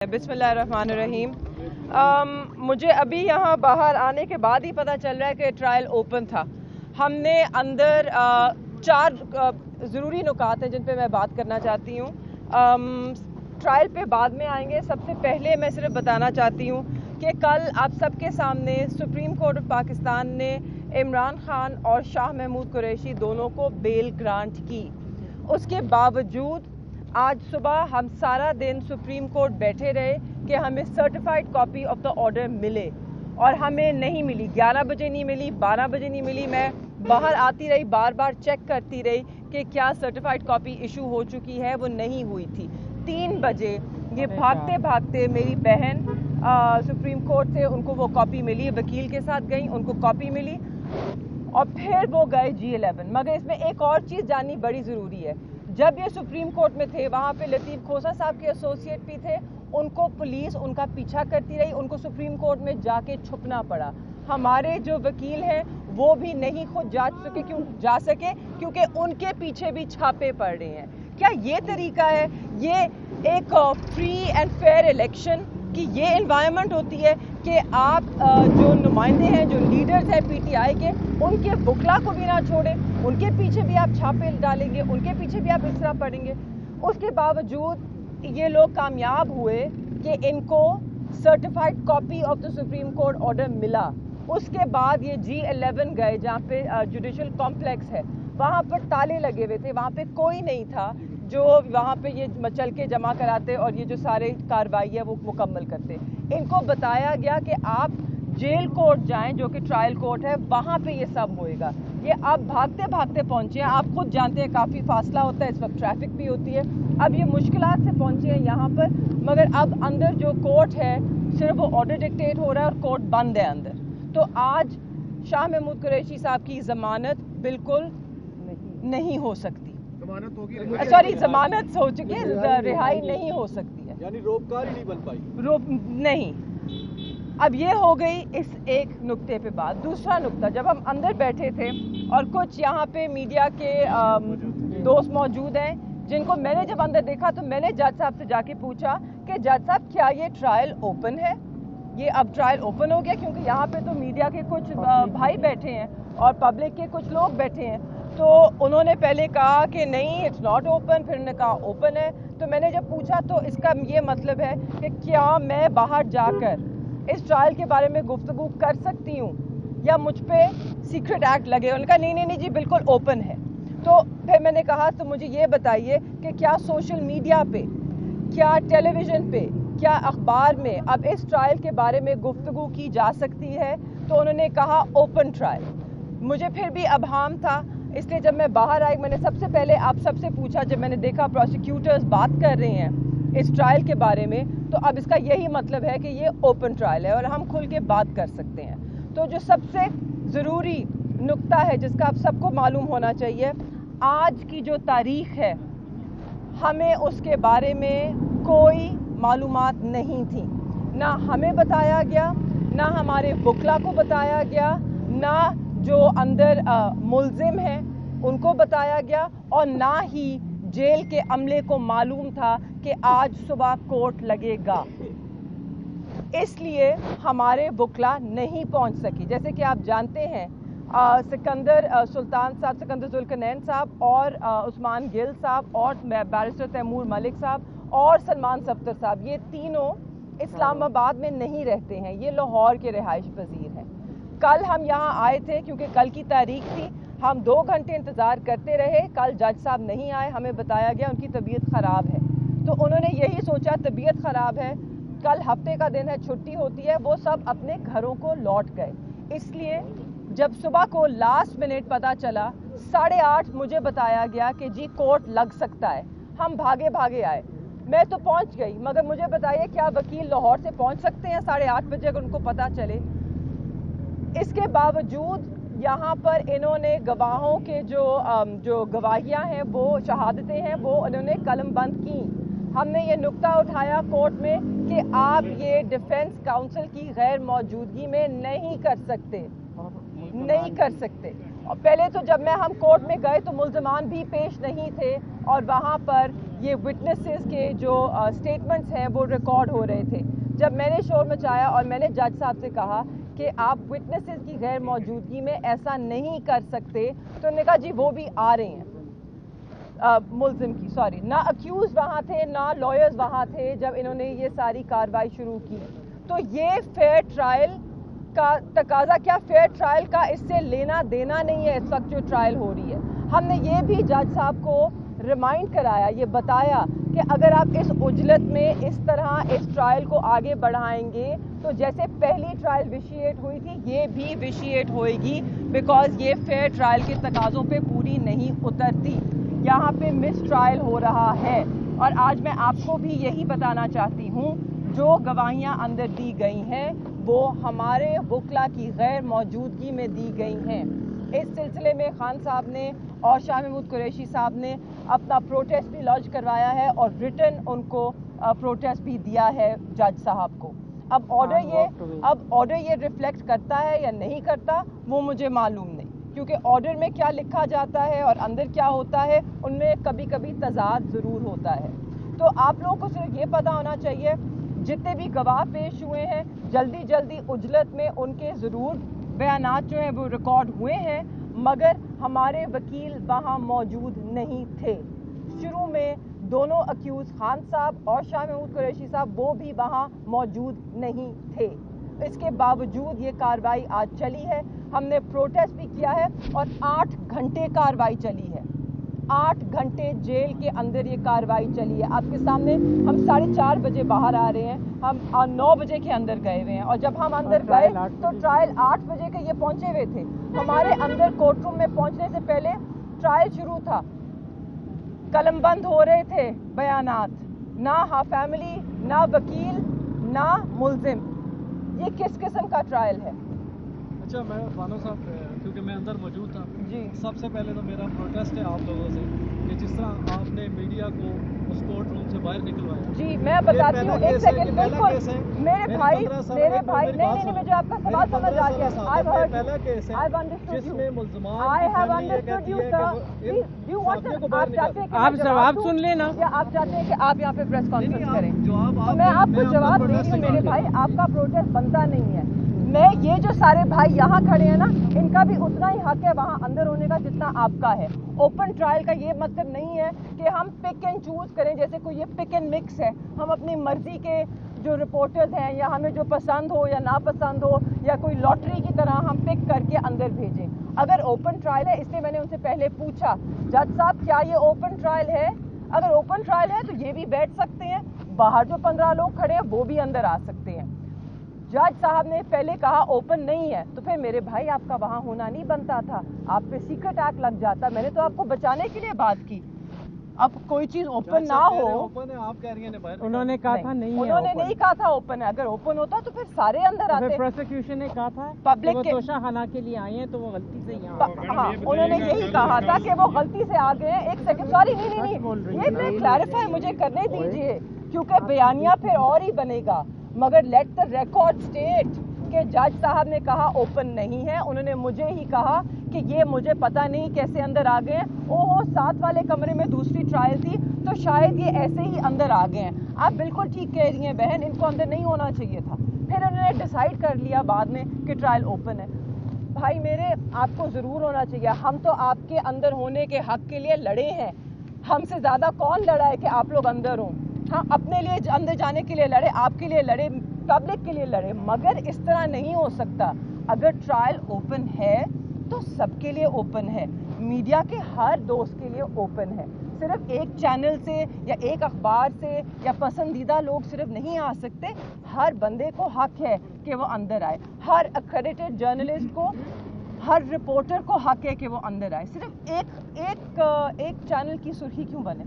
बिस्मिल्लाहिर्रहमानिर्रहीम। मुझे अभी यहाँ बाहर आने के बाद ही पता चल रहा है कि ट्रायल ओपन था। हमने अंदर चार ज़रूरी नुकात हैं जिन पे मैं बात करना चाहती हूँ। ट्रायल पे बाद में आएंगे। सबसे पहले मैं सिर्फ बताना चाहती हूँ कि कल आप सबके सामने सुप्रीम कोर्ट ऑफ पाकिस्तान ने इमरान खान और शाह महमूद कुरैशी दोनों को बेल ग्रांट की। उसके बावजूद आज सुबह हम सारा दिन सुप्रीम कोर्ट बैठे रहे कि हमें certified copy of the order मिले, और हमें नहीं मिली। 11 बजे नहीं मिली, 12 बजे नहीं मिली। मैं बाहर आती रही, बार बार चेक करती रही कि क्या सर्टिफाइड कॉपी इशू हो चुकी है। वो नहीं हुई थी। 3 बजे ये भागते भागते मेरी बहन सुप्रीम कोर्ट से उनको वो कॉपी मिली, वकील के साथ गई, उनको कॉपी मिली और फिर वो गए G11। मगर इसमें एक और चीज़ जाननी बड़ी ज़रूरी है। जब ये सुप्रीम कोर्ट में थे, वहाँ पे लतीफ़ खोसा साहब के एसोसिएट भी थे। उनको पुलिस उनका पीछा करती रही, उनको सुप्रीम कोर्ट में जाके छुपना पड़ा। हमारे जो वकील हैं वो भी नहीं खुद जा सके क्योंकि उनके पीछे भी छापे पड़ रहे हैं। क्या ये तरीका है? ये एक फ्री एंड फेयर इलेक्शन की ये एनवायरनमेंट होती है कि आप जो नुमाइंदे हैं, जो लीडर्स हैं PTI के, उनके बुकला को भी ना छोड़ें, उनके पीछे भी आप छापे डालेंगे, उनके पीछे भी आप इस तरह पढ़ेंगे। उसके बावजूद ये लोग कामयाब हुए कि इनको certified copy of the supreme court order मिला। उसके बाद ये G11 गए जहाँ पे जुडिशल कॉम्प्लेक्स है, वहाँ पर ताले लगे हुए थे, वहाँ पे कोई नहीं था जो वहाँ पे ये मचल के जमा कराते और ये जो सारे कार्रवाई है वो मुकम्मल करते। इनको बताया गया कि आप जेल कोर्ट जाएं जो कि ट्रायल कोर्ट है, वहाँ पे ये सब होएगा। ये अब भागते भागते पहुँचे हैं। आप खुद जानते हैं काफ़ी फासला होता है, इस वक्त ट्रैफिक भी होती है। अब ये मुश्किलात से पहुँचे हैं यहाँ पर, मगर अब अंदर जो कोर्ट है सिर्फ वो ऑर्डर डिक्टेट हो रहा है और कोर्ट बंद है अंदर। तो आज शाह महमूद कुरैशी साहब की ज़मानत बिल्कुल नहीं हो सकती। जमानत हो चुकी है, रिहाई नहीं हो सकती है, यानी रोपकार ही नहीं बन पाई। रोप नहीं। अब ये हो गई इस एक नुक्ते पे बात। दूसरा नुक्ता, जब हम अंदर बैठे थे और कुछ यहाँ पे मीडिया के दोस्त मौजूद हैं जिनको मैंने जब अंदर देखा तो मैंने जज साहब से जाके पूछा कि जज साहब क्या ये ट्रायल ओपन है? ये अब ट्रायल ओपन हो गया? क्योंकि यहाँ पे तो मीडिया के कुछ भाई बैठे हैं और पब्लिक के कुछ लोग बैठे हैं। तो उन्होंने पहले कहा कि नहीं, इट्स नॉट ओपन, फिर उन्होंने कहा ओपन है। तो मैंने जब पूछा तो इसका ये मतलब है कि क्या मैं बाहर जाकर इस ट्रायल के बारे में गुफ्तगू कर सकती हूँ या मुझ पे सीक्रेट एक्ट लगे? उन्होंने कहा नहीं जी, बिल्कुल ओपन है। तो फिर मैंने कहा तो मुझे ये बताइए कि क्या सोशल मीडिया पे, क्या टेलीविज़न पे, क्या अखबार में अब इस ट्रायल के बारे में गुफ्तगू की जा सकती है? तो उन्होंने कहा ओपन ट्रायल। मुझे फिर भी अबहाम था, इसलिए जब मैं बाहर आई मैंने सबसे पहले आप सबसे पूछा। जब मैंने देखा प्रोसिक्यूटर्स बात कर रहे हैं इस ट्रायल के बारे में, तो अब इसका यही मतलब है कि ये ओपन ट्रायल है और हम खुल के बात कर सकते हैं। तो जो सबसे ज़रूरी नुक्ता है जिसका आप सबको मालूम होना चाहिए, आज की जो तारीख़ है हमें उसके बारे में कोई मालूमात नहीं थी। ना हमें बताया गया, ना हमारे वकला को बताया गया, ना जो अंदर मुल्ज़िम हैं उनको बताया गया, और ना ही जेल के अमले को मालूम था कि आज सुबह कोर्ट लगेगा। इसलिए हमारे वकला नहीं पहुंच सकी। जैसे कि आप जानते हैं सिकंदर सुल्तान साहब, सिकंदर जुल्करनैन साहब और उस्मान गिल साहब और बैरिस्टर तैमूर मलिक साहब और सलमान सफ्तर साहब, ये तीनों इस्लामाबाद में नहीं रहते हैं, ये लाहौर के रिहाइश पजीर हैं। कल हम यहाँ आए थे क्योंकि कल की तारीख थी। हम 2 घंटे इंतज़ार करते रहे। कल जज साहब नहीं आए, हमें बताया गया उनकी तबीयत ख़राब है। तो उन्होंने यही सोचा तबीयत ख़राब है, कल हफ्ते का दिन है, छुट्टी होती है, वो सब अपने घरों को लौट गए। इसलिए जब सुबह को लास्ट मिनट पता चला 8:30 मुझे बताया गया कि जी कोर्ट लग सकता है। हम भागे भागे आए। मैं तो पहुँच गई, मगर मुझे बताइए क्या वकील लाहौर से पहुँच सकते हैं 8:30 बजे अगर उनको पता चले? इसके बावजूद यहाँ पर इन्होंने गवाहों के जो गवाहियाँ हैं, वो शहादतें हैं, वो इन्होंने कलम बंद की। हमने ये नुक्ता उठाया कोर्ट में कि आप ये डिफेंस काउंसिल की गैर मौजूदगी में नहीं कर सकते। और पहले तो जब हम कोर्ट में गए तो मुल्ज़मान भी पेश नहीं थे और वहाँ पर یہ وٹنسز کے جو اسٹیٹمنٹس ہیں وہ ریکارڈ ہو رہے تھے. جب میں نے شور مچایا اور میں نے جج صاحب سے کہا کہ آپ وٹنسز کی غیر موجودگی میں ایسا نہیں کر سکتے, تو انہوں نے کہا جی وہ بھی آ رہے ہیں, ملزم کی سوری, نہ اکیوز وہاں تھے نہ لائرز وہاں تھے جب انہوں نے یہ ساری کارروائی شروع کی. تو یہ فیئر ٹرائل کا تقاضا, کیا فیئر ٹرائل کا اس سے لینا دینا نہیں ہے اس وقت جو ٹرائل ہو رہی ہے. ہم نے یہ بھی جج صاحب کو ریمائنڈ کرایا, یہ بتایا کہ اگر آپ اس عجلت میں اس طرح اس ٹرائل کو آگے بڑھائیں گے تو جیسے پہلی ٹرائل ویشیٹ ہوئی تھی یہ بھی ویشیٹ ہوئے گی, بیکاز یہ فیئر ٹرائل کے تقاضوں پہ پوری نہیں اترتی. یہاں پہ مس ٹرائل ہو رہا ہے. اور آج میں آپ کو بھی یہی بتانا چاہتی ہوں, جو گواہیاں اندر دی گئی ہیں وہ ہمارے وکلا کی غیر موجودگی میں دی گئی ہیں. اس سلسلے میں خان صاحب نے اور شاہ محمود قریشی صاحب نے اپنا پروٹیسٹ بھی لانچ کروایا ہے اور ریٹن ان کو پروٹیسٹ بھی دیا ہے جج صاحب کو. اب آرڈر یہ ریفلیکٹ کرتا ہے یا نہیں کرتا وہ مجھے معلوم نہیں, کیونکہ آرڈر میں کیا لکھا جاتا ہے اور اندر کیا ہوتا ہے ان میں کبھی کبھی تضاد ضرور ہوتا ہے. تو آپ لوگوں کو صرف یہ پتہ ہونا چاہیے جتنے بھی گواہ پیش ہوئے ہیں جلدی عجلت میں ان کے ضرور بیانات جو ہیں وہ ریکارڈ ہوئے ہیں, مگر ہمارے وکیل وہاں موجود نہیں تھے. شروع میں دونوں اکیوز خان صاحب اور شاہ محمود قریشی صاحب وہ بھی وہاں موجود نہیں تھے. اس کے باوجود یہ کارروائی آج چلی ہے. ہم نے پروٹیسٹ بھی کیا ہے اور 8 گھنٹے کارروائی چلی ہے. 8 گھنٹے جیل کے اندر یہ کارروائی چلی ہے. آپ کے سامنے ہم 4:30 بجے باہر آ رہے ہیں, ہم 9 بجے کے اندر گئے ہوئے ہیں, اور جب ہم اندر گئے تو ٹرائل 8 بجے کے یہ پہنچے ہوئے تھے. ہمارے اندر کورٹ روم میں پہنچنے سے پہلے ٹرائل شروع تھا, قلم بند ہو رہے تھے بیانات, نہ فیملی نہ وکیل نہ ملزم. یہ کس قسم کا ٹرائل ہے؟ اچھا, میں بانو صاحب کیونکہ میں اندر موجود تھا جی, سب سے پہلے تو میرا پروٹیسٹ ہے آپ لوگوں سے کہ جس طرح آپ نے میڈیا کو اس کورٹ روم سے باہر نکلوایا. جی میں بتاتی ہوں, ایک سیکنڈ. بالکل میرے بھائی نہیں مجھے آپ کا سوال سمجھ آ گیا. پہلا کیس ہے جس میں آپ جواب سن لینا, کیا آپ چاہتے ہیں کہ آپ یہاں پہ پریس کانفرنس کریں؟ میں آپ کو جواب دے رہی ہوں میرے بھائی, آپ کا پروٹیسٹ بنتا نہیں ہے. میں یہ جو سارے بھائی یہاں کھڑے ہیں نا, ان کا بھی اتنا ہی حق ہے وہاں اندر ہونے کا جتنا آپ کا ہے. اوپن ٹرائل کا یہ مطلب نہیں ہے کہ ہم پک اینڈ چوز کریں, جیسے کوئی یہ پک اینڈ مکس ہے, ہم اپنی مرضی کے جو رپورٹرز ہیں یا ہمیں جو پسند ہو یا ناپسند ہو یا کوئی لاٹری کی طرح ہم پک کر کے اندر بھیجیں. اگر اوپن ٹرائل ہے, اس لیے میں نے ان سے پہلے پوچھا جج صاحب کیا یہ اوپن ٹرائل ہے؟ اگر اوپن ٹرائل ہے تو یہ بھی بیٹھ سکتے ہیں, باہر جو 15 لوگ کھڑے ہیں وہ بھی اندر آ سکتے ہیں. جج صاحب نے پہلے کہا اوپن نہیں ہے, تو پھر میرے بھائی آپ کا وہاں ہونا نہیں بنتا تھا, آپ پہ سیکرٹ ایکٹ لگ جاتا. میں نے تو آپ کو بچانے کے لیے بات کی. اب کوئی چیز اوپن نہ ہو, آپ کہہ رہی ہیں انہوں نے کہا تھا نہیں ہے, انہوں نے نہیں کہا تھا اوپن ہے. اگر اوپن ہوتا تو پھر سارے اندر آتے. پروسیکیوشن نے کہا تھا پبلک کے توشہ خانہ کے لیے آئے ہیں تو وہ غلطی سے یہاں. ہاں, انہوں نے یہی کہا تھا کہ وہ غلطی سے آ گئے ہیں. ایک سیکنڈ, سوری نہیں, یہ میں کلیریفائی مجھے کرنے دیجیے, کیونکہ بیانیہ پھر اور ہی بنے گا. مگر لیٹ دا ریکارڈ اسٹیٹ کہ جج صاحب نے کہا اوپن نہیں ہے. انہوں نے مجھے ہی کہا کہ یہ مجھے پتہ نہیں کیسے اندر آ گئے ہیں. اوہو, 7 والے کمرے میں دوسری ٹرائل تھی تو شاید یہ ایسے ہی اندر آ گئے ہیں. آپ بالکل ٹھیک کہہ رہی ہیں بہن, ان کو اندر نہیں ہونا چاہیے تھا. پھر انہوں نے ڈیسائیڈ کر لیا بعد میں کہ ٹرائل اوپن ہے. بھائی میرے, آپ کو ضرور ہونا چاہیے. ہم تو آپ کے اندر ہونے کے حق کے لیے لڑے ہیں. ہم سے زیادہ کون لڑا ہے کہ آپ لوگ اندر ہوں؟ ہاں, اپنے لیے اندر جانے کے لیے لڑے, آپ کے لیے لڑے, پبلک کے لیے لڑے, مگر اس طرح نہیں ہو سکتا. اگر ٹرائل اوپن ہے تو سب کے لیے اوپن ہے, میڈیا کے ہر دوست کے لیے اوپن ہے. صرف ایک چینل سے یا ایک اخبار سے یا پسندیدہ لوگ صرف نہیں آ سکتے. ہر بندے کو حق ہے کہ وہ اندر آئے. ہر اکریڈیٹڈ جرنلسٹ کو, ہر رپورٹر کو حق ہے کہ وہ اندر آئے. صرف ایک چینل کی سرخی کیوں بنے؟